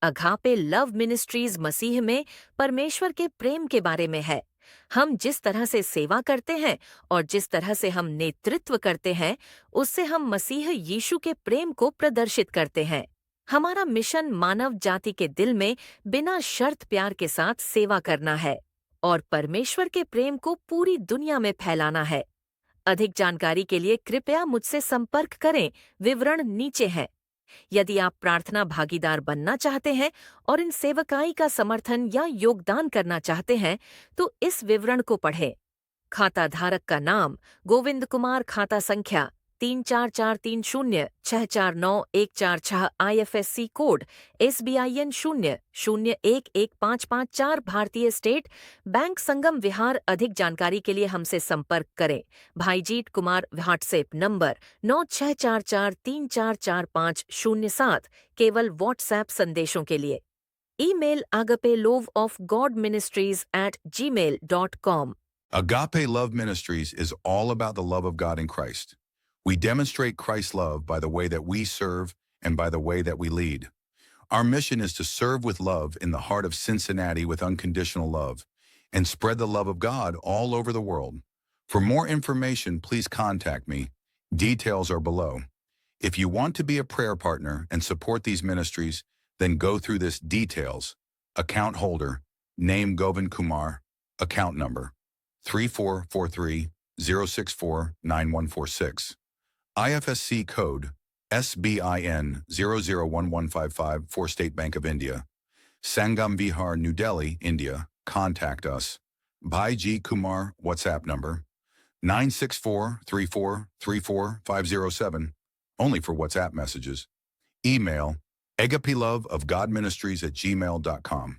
Agape love ministries मसीह में परमेश्वर के प्रेम के बारे में है। हम जिस तरह से सेवा करते हैं और जिस तरह से हम नेतृत्व करते हैं, उससे हम मसीह यीशु के प्रेम को प्रदर्शित करते हैं। हमारा मिशन मानव जाति के दिल में बिना शर्त प्यार के साथ सेवा करना है और परमेश्वर के प्रेम को पूरी दुनिया में फैलाना है। अधिक जानकारी के लिए कृपया मुझसे संपर्क करें। विवरण नीचे हैं। यदि आप प्रार्थना भागीदार बनना चाहते हैं और इन सेवकाई का समर्थन या योगदान करना चाहते हैं, तो इस विवरण को पढ़ें। खाता धारक का नाम गोविंद कुमार, खाता संख्या 344306494146, IFSC कोड SBIN 00115554, भारतीय स्टेट बैंक, संगम विहार। अधिक जानकारी के लिए हमसे संपर्क करें। भाईजीत कुमार, व्हाट्सएप नंबर 9644344507, केवल व्हाट्सएप संदेशों के लिए। Email agapeloveofgodministries@gmail.com। Agape Love Ministries is all about the love of God in Christ. We demonstrate Christ's love by the way that we serve and by the way that we lead. Our mission is to serve with love in the heart of Cincinnati with unconditional love and spread the love of God all over the world. For more information, please contact me. Details are below. If you want to be a prayer partner and support these ministries, then go through this details. Account holder, name Govind Kumar, account number 3443-064-9146. IFSC code SBIN 001155 for State Bank of India. Sangam Vihar, New Delhi, India. Contact us. Bhai G. Kumar, WhatsApp number 964-3434-507, only for WhatsApp messages. Email agapeloveofgodministries@gmail.com.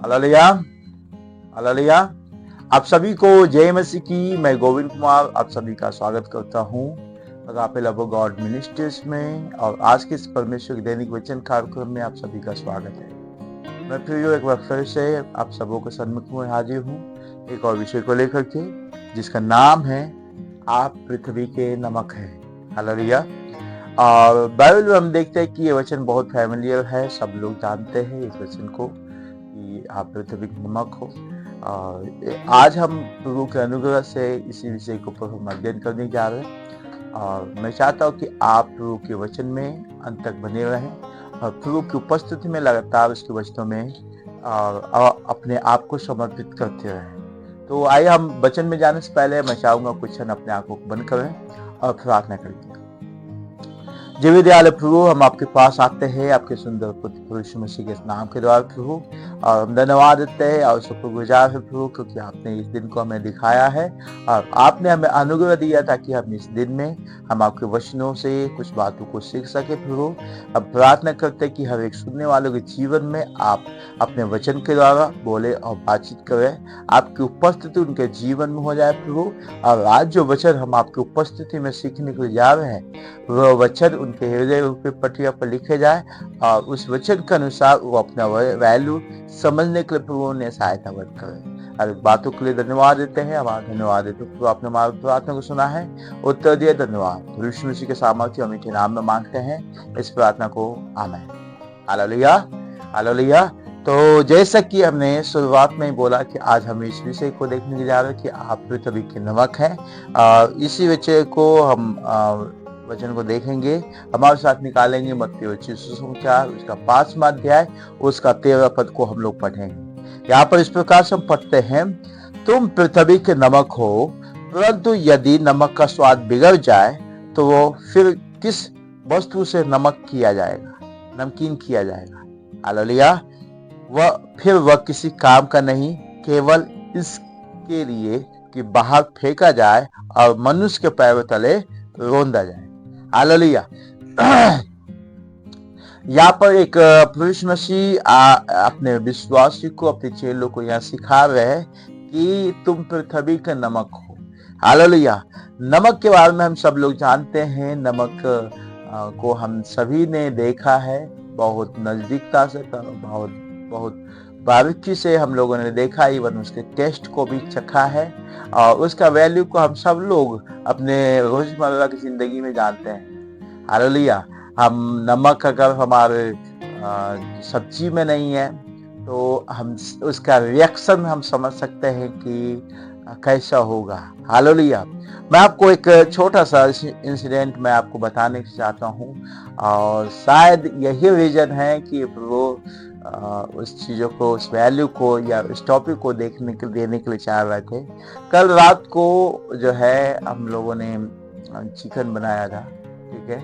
Hallelujah, hallelujah. आप सभी को जय मसीह की। मैं गोविंद कुमार आप सभी का स्वागत करता हूँ agape love of God ministries में, और आज के इस परमेश्वर के दैनिक वचन कार्यक्रम में आप सभी का स्वागत है। मैं प्रियो एक बार फिर से आप सबों के सन्मुख में हाजिर हूँ एक और विषय को लेकर के, जिसका नाम है आप पृथ्वी के नमक है। हालेलुया। और बाइबल में हम देखते हैं कि ये वचन बहुत फैमिलियर है, सब लोग जानते हैं इस वचन को कि आप पृथ्वी के नमक हो। और आज हम प्रभु के अनुग्रह से इसी विषय के ऊपर हम अध्ययन करने जा रहे हैं, और मैं चाहता हूँ कि आप प्रभु के वचन में अंत तक बने रहें और प्रभु की उपस्थिति में लगातार उसके वचनों में अपने आप को समर्पित करते रहें। तो आइए हम वचन में जाने से पहले मैं चाहूँगा कुछ क्षण अपने आंखों को बंद करें और प्रार्थना करेंगे। जीवी दयालु प्रभु, हम आपके पास आते हैं आपके सुंदर पुत्र प्रभु यीशु मसीह के नाम के द्वारा प्रभु, और हम धन्यवाद देते हैं और शुक्रगुजार है प्रभु, क्योंकि आपने इस दिन को हमें दिखाया है और आपने हमें अनुग्रह दिया ताकि हम इस दिन में हम आपके वचनों से कुछ बातों को सीख सके प्रभु। हम प्रार्थना करते हैं कि हर एक सुनने वालों के जीवन में आप अपने वचन के द्वारा बोले और बातचीत करें, आपकी उपस्थिति उनके जीवन में हो जाए प्रभु। और आज जो वचन हम आपकी उपस्थिति में सीखने के लिए जा रहे हैं, वह वचन उनके हृदय पे पटिया पर लिखे जाए और उस वचन के अनुसार वो अपना वैल्यू समझने के लिए प्रभु ने सहायता वर्ग करें। और बातों के लिए धन्यवाद देते हैं, हमारा धन्यवाद देते हैं। आपने हमारी प्रार्थना को सुना है, उत्तर दिए, धन्यवाद। यीशु मसीह के सामर्थ्य और मीठे नाम में मांगते हैं इस प्रार्थना को, आमीन। Hallelujah, hallelujah. तो जैसा कि हमने शुरुआत में ही बोला कि आज हम इस विषय को देखने के जा रहे हैं कि आप पृथ्वी के नमक हैं। इसी विषय को हम वचन को देखेंगे, हमारे साथ निकालेंगे मत्ती सुसमाचार उसका 5वां अध्याय उसका 13 पद को हम लोग पढ़ेंगे। यहाँ पर इस प्रकार से हम पढ़ते हैं, तुम पृथ्वी के नमक हो, परंतु यदि नमक का स्वाद बिगड़ जाए तो वो फिर किस वस्तु से नमक किया जाएगा, नमकीन किया जाएगा। हालेलुया। वह किसी काम का नहीं, केवल इसके लिए कि बाहर फेंका जाए और मनुष्य के पैरों तले रौंदा जाए। हालेलुया। यहाँ पर एक प्रभु यीशु मसीह अपने विश्वासी को, अपने चेलों को यहाँ सिखा रहे हैं कि तुम पृथ्वी का नमक हो। हालेलुया। नमक के बारे में हम सब लोग जानते हैं। नमक को हम सभी ने देखा है, बहुत नजदीकता से, बहुत बहुत बारीकी से हम लोगों ने देखा, इवन उसके टेस्ट को भी चखा है और उसका वैल्यू को हम सब लोग अपने रोजमर्रा की जिंदगी में जानते हैं। हालेलुया। हम नमक अगर हमारे सब्जी में नहीं है तो हम उसका रिएक्शन हम समझ सकते हैं कि कैसा होगा। हालेलुया। मैं आपको एक छोटा सा इंसिडेंट मैं आपको बताने चाहता हूँ और शायद यही रीजन है कि वो उस चीज़ों को, उस वैल्यू को या इस टॉपिक को देने के लिए चाह रहे थे। कल रात को जो है हम लोगों ने चिकन बनाया था, ठीक है,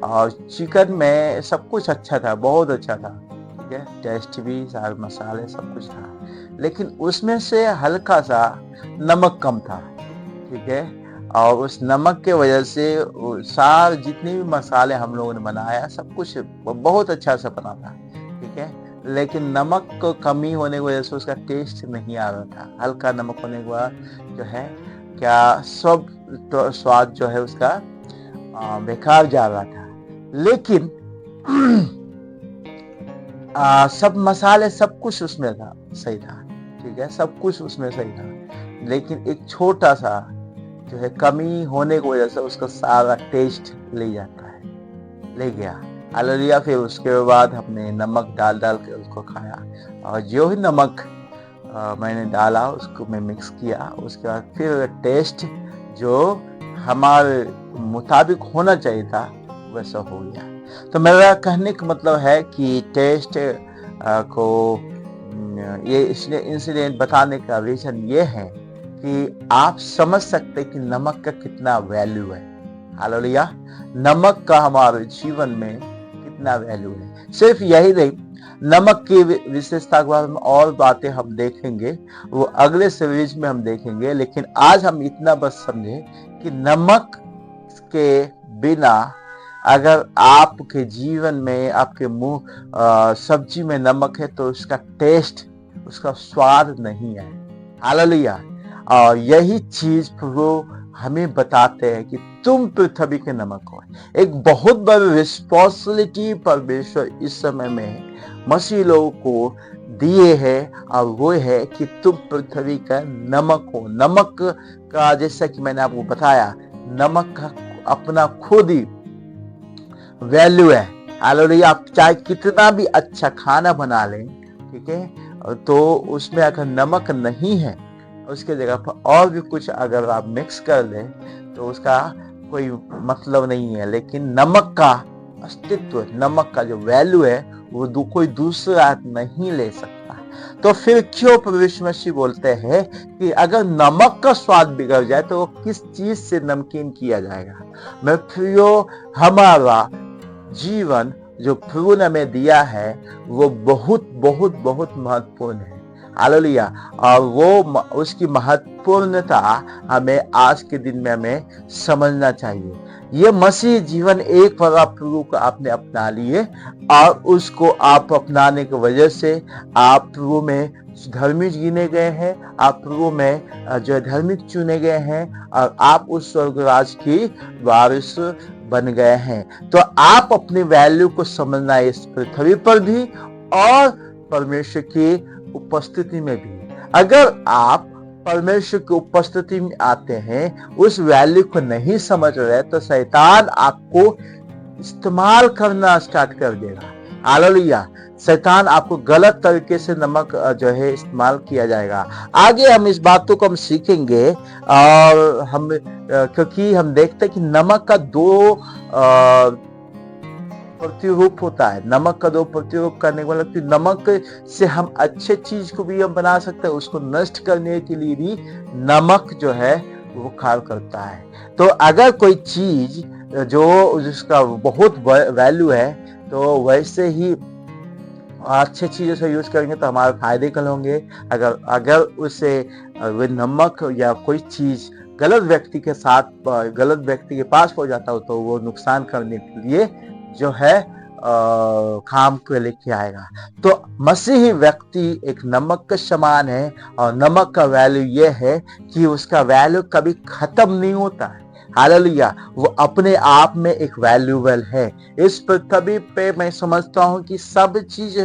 और चिकन में सब कुछ अच्छा था, बहुत अच्छा था, ठीक है, टेस्ट भी, सारे मसाले सब कुछ था, लेकिन उसमें से हल्का सा नमक कम था, ठीक है, और उस नमक के वजह से सारे जितने भी मसाले हम लोगों ने बनाया सब कुछ बहुत अच्छा सा बना था, ठीक है, लेकिन नमक को कमी होने की वजह से उसका टेस्ट नहीं आ रहा था। हल्का नमक होने के बाद जो है क्या सब तो स्वाद जो है उसका बेकार जा रहा था। लेकिन सब मसाले सब कुछ उसमें था, सही था, ठीक है, सब कुछ उसमें सही था, लेकिन एक छोटा सा जो है कमी होने की वजह से उसका सारा टेस्ट ले जाता है, ले गया। हालेलुया। फिर उसके बाद हमने नमक डाल के उसको खाया और जो ही नमक मैंने डाला उसको मैं मिक्स किया, उसके बाद फिर टेस्ट जो हमारे मुताबिक होना चाहिए था वैसा हो गया। तो मेरा कहने का मतलब है कि टेस्ट को ये इंसिडेंट बताने का रीजन ये है कि आप समझ सकते कि नमक का कितना वैल्यू है। हालेलुया। नमक का हमारे जीवन में कितना वैल्यू है। सिर्फ यही नहीं, नमक की विशेषता के बारे में और बातें हम देखेंगे, वो अगले सीरीज में हम देखेंगे, लेकिन आज हम इतना बस समझे कि नमक के बिना अगर आपके जीवन में, आपके मुंह सब्जी में नमक है तो उसका टेस्ट, उसका स्वाद नहीं है। हालेलुया। और यही चीज प्रभु हमें बताते हैं कि तुम पृथ्वी के नमक हो। एक बहुत बड़ी रिस्पॉन्सिबिलिटी परमेश्वर इस समय में मसीह लोगों को दिए है और वो है कि तुम पृथ्वी का नमक हो। नमक का, जैसा कि मैंने आपको बताया, नमक का अपना खुद ही वैल्यू है। हालेलुया। आप चाहे कितना भी अच्छा खाना बना लें, ठीक है, तो उसमें अगर नमक नहीं है, उसके जगह पर और भी कुछ अगर आप मिक्स कर लें तो उसका कोई मतलब नहीं है। लेकिन नमक का अस्तित्व, नमक का जो वैल्यू है वो कोई दूसरा नहीं ले सकता। तो फिर क्यों प्रभु यीशु मसीह बोलते हैं कि अगर नमक का स्वाद बिगड़ जाए तो वो किस चीज से नमकीन किया जाएगा। मैं प्रियो, हमारा जीवन जो प्रभु ने हमें दिया है वो बहुत बहुत बहुत महत्वपूर्ण है। हालेलुया। और वो उसकी महत्वपूर्णता हमें आज के दिन में हमें समझना चाहिए। ये मसीह जीवन एक बार आप प्रभु को आपने अपना लिए और उसको आप अपनाने की वजह से आप प्रभु में धर्मी गिने गए हैं, आप प्रभु में जो धार्मिक चुने गए हैं और आप उस स्वर्ग राज की वारिस बन गए हैं। तो आप अपनी वैल्यू को समझना इस पृथ्वी पर भी और परमेश्वर की उपस्थिति में भी। अगर आप परमेश्वर की उपस्थिति में आते हैं, उस वैल्यू को नहीं समझ रहे तो शैतान आपको इस्तेमाल करना स्टार्ट कर देगा। हालेलुया। शैतान आपको गलत तरीके से नमक जो है इस्तेमाल किया जाएगा। आगे हम इस बातों को हम सीखेंगे और हम क्योंकि हम देखते हैं कि नमक का दो प्रतिरूप होता है। नमक का दो प्रतिरूप करने वाला, कि नमक से हम अच्छे चीज को भी हम बना सकते हैं, उसको नष्ट करने के लिए भी नमक जो है वो कार्य करता है। तो अगर कोई चीज जो जिसका बहुत वैल्यू है तो वैसे ही अच्छे चीजों से यूज करेंगे तो हमारे फायदे कल होंगे। अगर उसे वे नमक या कोई चीज गलत व्यक्ति के साथ गलत व्यक्ति के पास हो जाता हो तो वो नुकसान करने के लिए जो है काम को लेके आएगा। तो मसीही व्यक्ति एक नमक के समान है और नमक का वैल्यू ये है कि उसका वैल्यू कभी खत्म नहीं होता है। हालेलुया, वो अपने आप में एक वैल्यूबल है। इस पृथ्वी पे मैं समझता हूँ कि सब चीज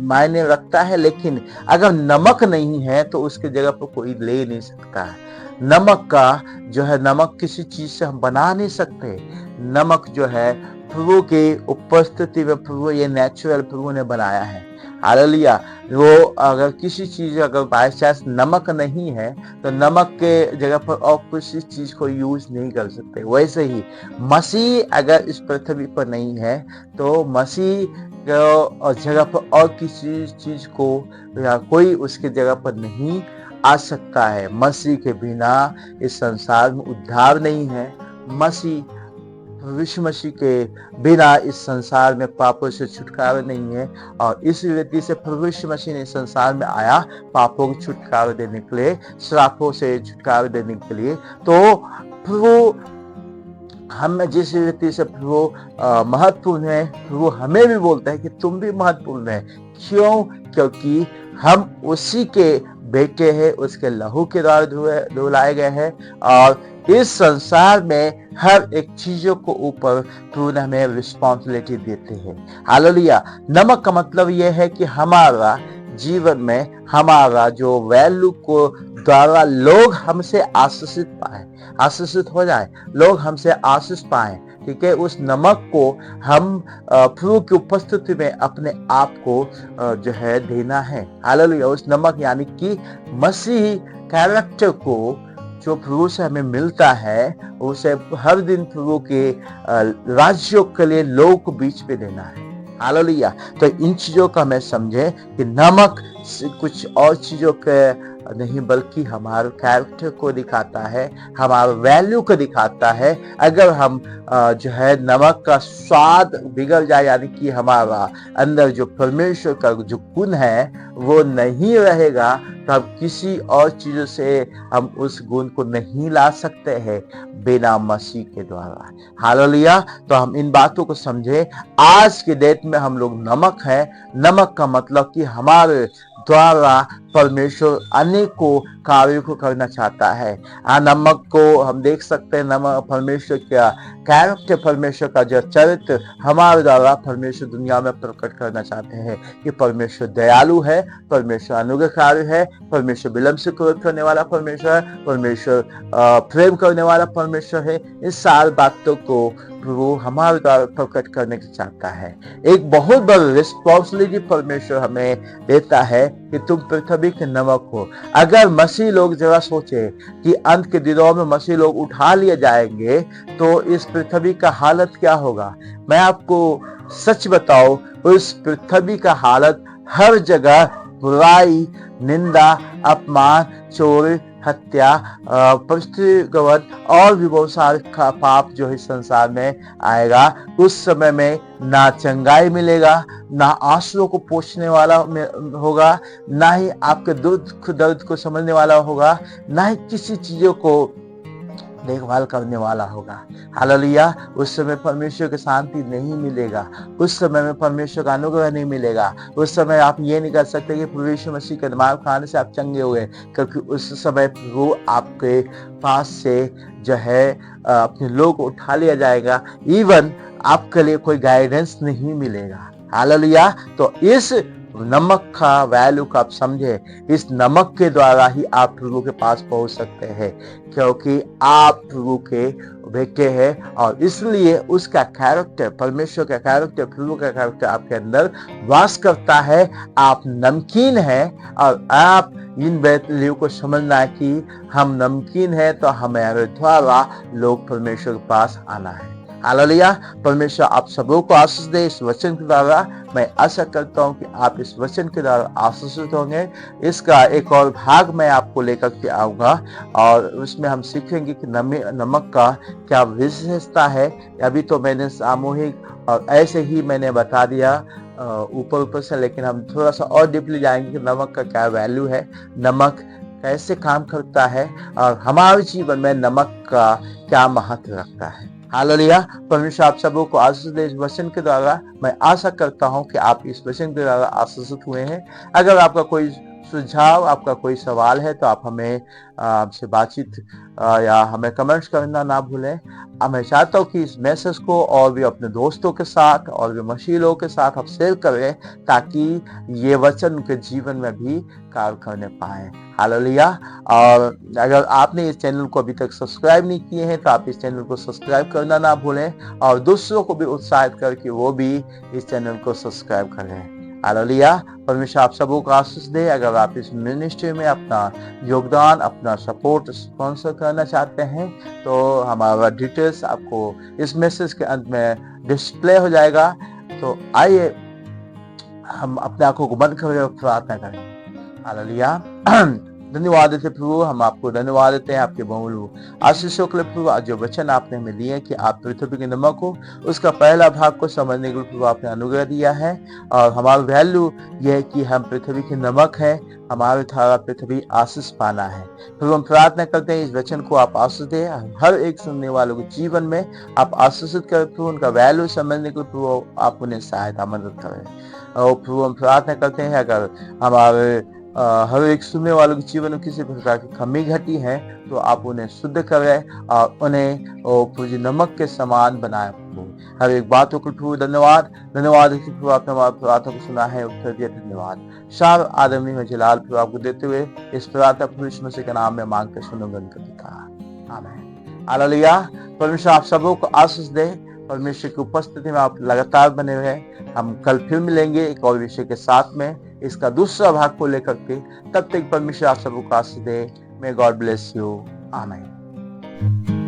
मायने रखता है, लेकिन अगर नमक नहीं है तो उसकी जगह पर कोई ले नहीं सकता है। नमक का जो है, नमक किसी चीज से हम बना नहीं सकते। नमक जो है प्रभु की उपस्थिति में, प्रभु ये नेचुरल प्रभु ने बनाया है। हालेलुया, वो अगर किसी चीज अगर बाय चांस नमक नहीं है तो नमक के जगह पर और किसी चीज को यूज नहीं कर सकते। वैसे ही मसीह अगर इस पृथ्वी पर नहीं है तो मसीह जगह पर और किसी चीज को या कोई उसके जगह पर नहीं आ सकता है। मसीह के बिना इस संसार में उद्धार नहीं है। मसीह यीशु मसीह के बिना इस संसार में पापों से छुटकारा नहीं है, और इस रीति से प्रभु यीशु मसीह ने संसार में आया पापों को छुटकारा देने के लिए, श्रापों से छुटकारा देने के लिए। तो प्रभु हम जिस रीति से प्रभु महत्वपूर्ण है, प्रभु हमें भी बोलता है कि तुम भी महत्वपूर्ण है। क्यों? क्योंकि हम उसी के बेटे हैं, उसके लहू के द्वारा धुलाए गए हैं, और इस संसार में हर एक चीजों को ऊपर प्रभु ने हमें रिस्पॉन्सिबिलिटी देते हैं। हालेलुया, नमक का मतलब यह है कि हमारा जीवन में हमारा जो वैल्यू को द्वारा लोग हमसे आशीषित हो जाए, लोग हमसे आशीष पाए। ठीक है, उस नमक को हम प्रभु की उपस्थिति में अपने आप को जो है देना है। हालेलुया, उस नमक यानी कि मसीही कैरेक्टर को जो प्रभु से हमें मिलता है, उसे हर दिन प्रभु के राज्यों के लिए लोगों को बीच में देना है। हालेलुया, तो इन चीजों का हमें समझे कि नमक कुछ और चीजों के नहीं बल्कि हमारे कैरेक्टर को दिखाता है, हमारे वैल्यू को दिखाता है। अगर हम जो है नमक का स्वाद बिगड़ जाए, यानी कि हमारा अंदर जो परमेश्वर का जो गुण है वो नहीं रहेगा, तो हम किसी और चीजों से हम उस गुण को नहीं ला सकते हैं बिना मसीह के द्वारा। हालेलुया, तो हम इन बातों को समझे। आज के डेट में हम लोग नमक है। नमक का मतलब कि हमारे द्वारा परमेश्वर अनेकों कार्यों को करना चाहता है। नमक को हम देख सकते हैं, नमक परमेश्वर का कैरेक्टर, परमेश्वर का जो चरित्र हमारे द्वारा परमेश्वर दुनिया में प्रकट करना चाहते हैं कि परमेश्वर दयालु है, परमेश्वर अनुग्रहकारी है, परमेश्वर विलंब से क्रोध करने वाला परमेश्वर है, परमेश्वर प्रेम करने वाला परमेश्वर है। इन सारी बातों को प्रभु हमारे द्वारा प्रकट करने की चाहता है। एक बहुत बड़ी रिस्पॉन्सिबिलिटी परमेश्वर हमें देता है कि तुम पृथ्वी के नमक हो। अगर मसीह लोग जरा सोचे कि अंत के दिनों में मसीह लोग उठा लिए जाएंगे तो इस पृथ्वी का हालत क्या होगा? मैं आपको सच बताऊं, उस पृथ्वी का हालत हर जगह बुराई, निंदा, अपमान, चोरी, हत्या, पृथ्वीगत और भी बहुत सारे पाप जो इस संसार में आएगा। उस समय में ना चंगाई मिलेगा, ना आंसुओं को पोंछने वाला होगा, ना ही आपके दुख दर्द को समझने वाला होगा, ना ही किसी चीजों को देखभाल करने वाला होगा। हालेलुया, उस समय परमेश्वर की शांति नहीं मिलेगा, उस समय में परमेश्वर का अनुग्रह नहीं मिलेगा। उस समय आप ये नहीं कर सकते कि प्रभु यीशु मसीह के दिमाग खाने से आप चंगे हुए, क्योंकि उस समय वो आपके पास से जो है अपने लोग को उठा लिया जाएगा। इवन आपके लिए कोई गाइडेंस नहीं मिलेगा। हालेलुया, तो इस नमक का वैल्यू को आप समझे। इस नमक के द्वारा ही आप प्रभु के पास पहुंच सकते हैं, क्योंकि आप प्रभु के बेटे हैं, और इसलिए उसका कैरेक्टर, परमेश्वर का कैरेक्टर, प्रभु का कैरेक्टर आपके अंदर वास करता है। आप नमकीन हैं, और आप इन वैल्यू को समझना है कि हम नमकीन हैं तो हमारे द्वारा लोग परमेश्वर के पास आना है। हालेलुया। परमेश्वर आप सबों को आशीष दे इस वचन के द्वारा। मैं आशा करता हूँ कि आप इस वचन के द्वारा आशीषित होंगे। इसका एक और भाग मैं आपको लेकर के आऊंगा और उसमें हम सीखेंगे कि नमक का क्या विशेषता है। अभी तो मैंने सामूहिक और ऐसे ही मैंने बता दिया ऊपर ऊपर से, लेकिन हम थोड़ा सा और डीपली जाएंगे कि नमक का क्या वैल्यू है, नमक कैसे काम करता है और हमारे जीवन में नमक का क्या महत्व रखता है। हालेलुया। परमेश्वर आप सबों को आशीष दे इस वचन के द्वारा। मैं आशा करता हूं कि आप इस वचन के द्वारा आशीषित हुए हैं। अगर आपका कोई सुझाव, आपका कोई सवाल है तो आप हमें हमसे बातचीत या हमें कमेंट्स करना ना भूलें। मैं चाहता हूँ कि इस मैसेज को और भी अपने दोस्तों के साथ और भी मसीही लोगों के साथ आप शेयर करें ताकि ये वचन उनके जीवन में भी कार्य करने पाए। हालेलुया। और अगर आपने इस चैनल को अभी तक सब्सक्राइब नहीं किए हैं तो आप इस चैनल को सब्सक्राइब करना ना भूलें और दूसरों को भी उत्साहित करके वो भी इस चैनल को सब्सक्राइब करें। हालेलुया। परमेश्वर आप सबों को आशीष दे। अगर आप इस मिनिस्ट्री में अपना योगदान, अपना सपोर्ट स्पॉन्सर करना चाहते हैं तो हमारा डिटेल्स आपको इस मैसेज के अंत में डिस्प्ले हो जाएगा। तो आइए हम अपने आंखों को बंद करके प्रार्थना करें। हालेलुया। धन्यवाद देते प्रभु, हम आपको धन्यवाद देते हैं आपके बहुमूल्य आशीषों के लिए प्रभु। आज जो वचन आपने हमें दिए कि आप पृथ्वी के नमक हो, उसका पहला भाग को समझने के लिए प्रभु आपने अनुग्रह दिया है और हमारा वैल्यू यह है कि हम पृथ्वी के नमक हैं। हमारे द्वारा पृथ्वी आशीष पाना है प्रभु। हम प्रार्थना करते हैं इस वचन को आप आशीष दे, हर एक सुनने वालों के जीवन में आप आशीषित करें प्रभु। उनका वैल्यू समझने के लिए प्रभु आप उन्हें सहायता मदद करें। और प्रभु हम प्रार्थना करते हैं अगर हमारे हर एक सुनने वालों के जीवन में किसी प्रकार की कमी घटी है तो आप उन्हें शुद्ध करें और उन्हें पूरी नमक के समान बनाए प्रभु। हर एक बातों को प्रभु धन्यवाद प्रभु। आपने हमारी प्रार्थना को सुना है, उत्तर दिया, धन्यवाद। शार आदमी में जलाल प्रभु आपको देते हुए इस प्रार्थना प्रभु यीशु मसीह के नाम में मांग कर सुनो गणपति का आमीन। हालेलुया। परमेश्वर आप सबों को आशीष दे। परमेश्वर की उपस्थिति में आप लगातार बने हुए हैं। हम कल फिर मिलेंगे एक और विषय के साथ में, इसका दूसरा भाग को लेकर के। तब तक परमेश्वर आप सबको आशीष दे। May God bless you. आमीन।